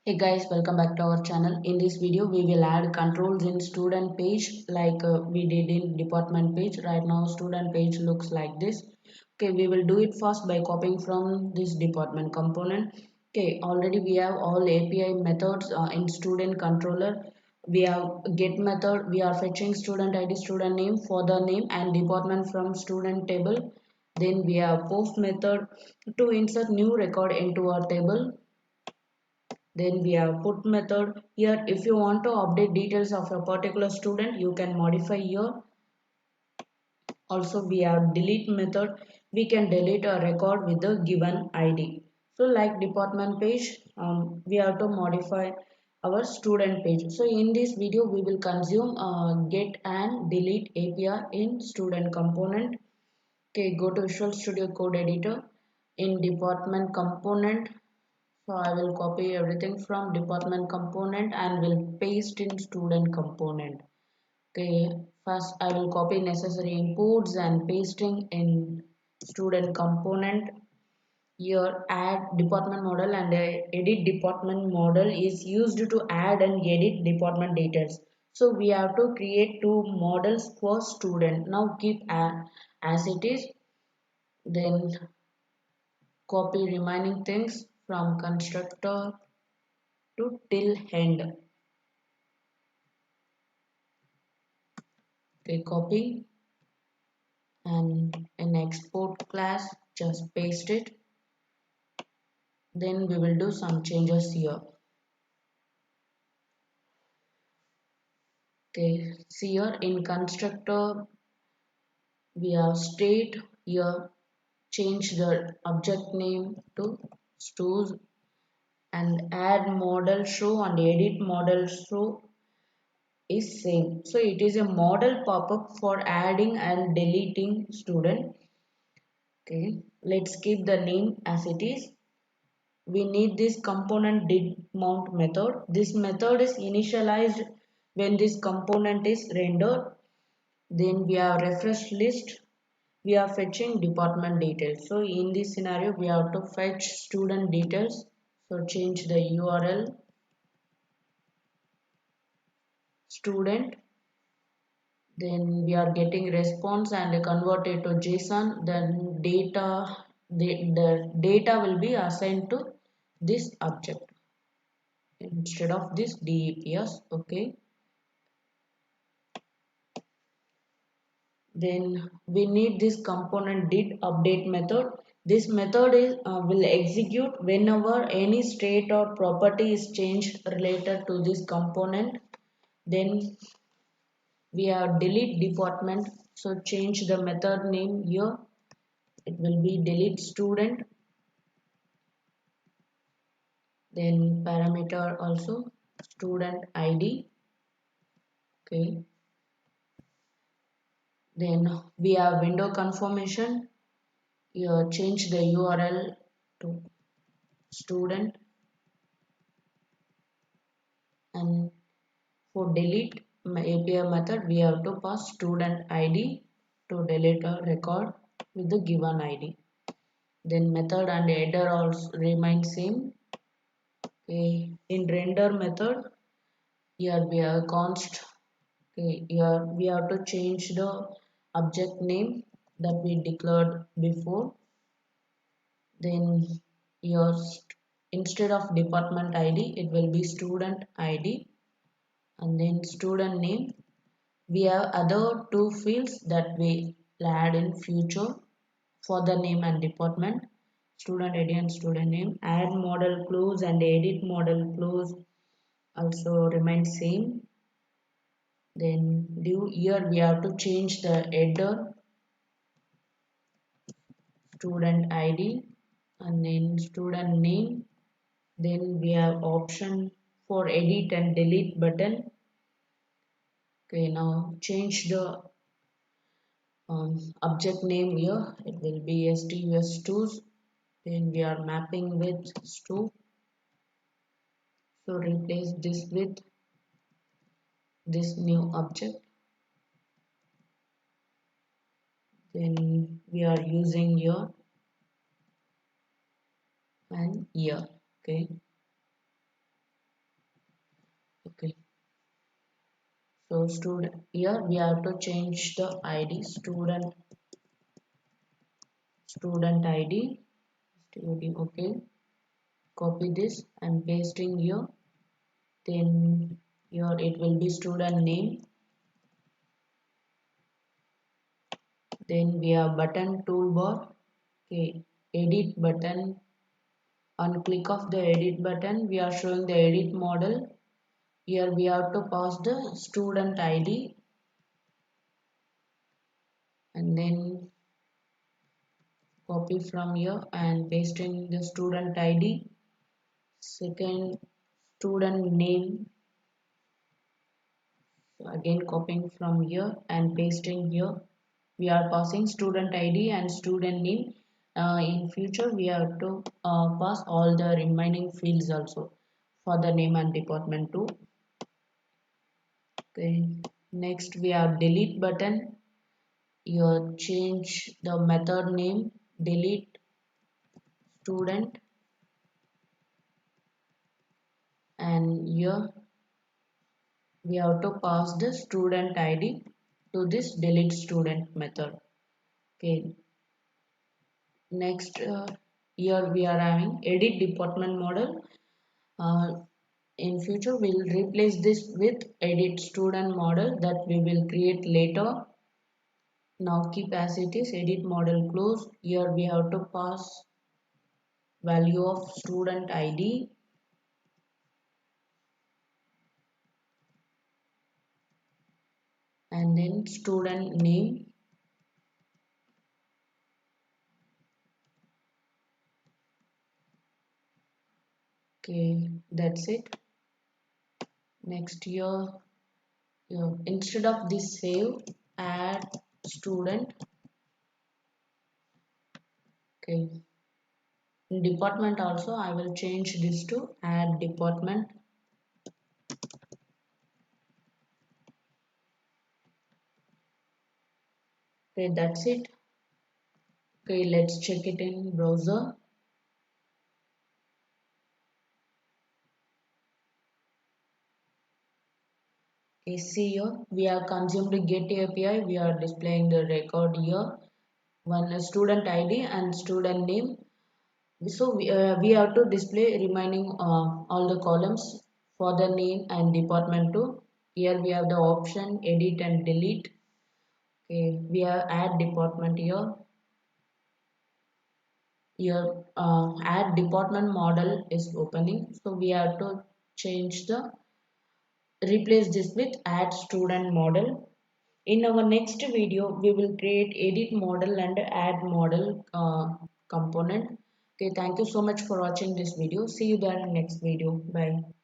Hey guys, welcome back to our channel. In this video, we will add controls in student page like we did in department page. Right now, student page looks like this. Okay, we will do it first by copying from this department component. Okay, already we have all API methods in student controller. We have get method. We are fetching student ID, student name, further name, and department from student table. Then we have post method to insert new record into our table. Then we have put method. Here if you want to update details of a particular student, you can modify here. Also we have delete method. We can delete a record with the given ID. So like department page, we have to modify our student page. So in this video we will consume get and delete API in student component. Okay, go to Visual Studio Code Editor. In department component, so I will copy everything from department component and will paste in student component. Okay, first I will copy necessary inputs and pasting in student component. Here add department model and edit department model is used to add and edit department details. So we have to create two models for student. Now keep as it is. Then copy remaining things from constructor to till end. Okay, copy and in export class just paste it. Then we will do some changes here. Okay, see here in constructor we have state. Here change the object name to stores and add model show and edit model show is same. So it is a model pop-up for adding and deleting student. Okay, let's keep the name as it is. We need this component did mount method. This method is initialized when this component is rendered. Then we have refresh list. We are fetching department details. So in this scenario, we have to fetch student details. So change the URL student. Then we are getting response and convert it to JSON. Then the data will be assigned to this object instead of this DEPS. Okay. Then we need this component did update method. This method will execute whenever any state or property is changed related to this component. Then we have delete department. So change the method name here. It will be delete student. Then parameter also student ID. Okay. Then we have window confirmation. Here change the URL to student. And for delete API method, we have to pass student ID to delete a record with the given ID. Then method and header also remain same. Okay. In render method, here we have const. Okay. Here we have to change the object name that we declared before. Then here instead of department ID, it will be student ID. And then student name. We have other two fields that we will add in future for the name and department. Student ID and student name. Add model clues and edit model clues also remain same. Then do here we have to change the header student ID and then student name. Then we have option for edit and delete button. Okay, now change the object name here. It will be stus2s. Then we are mapping with stu. So replace this with this new object. Then we are using here. And here. Okay, So student, here we have to change the ID, student ID, okay. Copy this and pasting here. Then here it will be student name. Then we have button toolbar. Okay, edit button. On click of the edit button, we are showing the edit model. Here we have to pass the student ID and then copy from here and paste in the student ID. Second, student name. So again copying from here and pasting here. We are passing student ID and student name. In future we have to pass all the remaining fields also for the name and department too. Okay. Next we have delete button. Here change the method name, delete student, and here we have to pass the student ID to this delete student method. Okay. Next, here we are having edit department model. Uh, in future, we'll replace this with edit student model that we will create later. Now keep as it is, edit model close. Here we have to pass value of student ID and then student name. Okay, that's it. Next here, instead of this save, add student. Okay, in department also I will change this to add department. Okay, that's it. Okay, let's check it in browser. Okay, see here we have consumed get API. We are displaying the record here. One student ID and student name. So we have to display remaining all the columns for the name and department too. Here we have the option edit and delete. Okay, we have add department here. Here add department model is opening. So we have to change the replace this with add student model. In our next video, we will create edit model and add model component. Okay, thank you so much for watching this video. See you there in next video. Bye.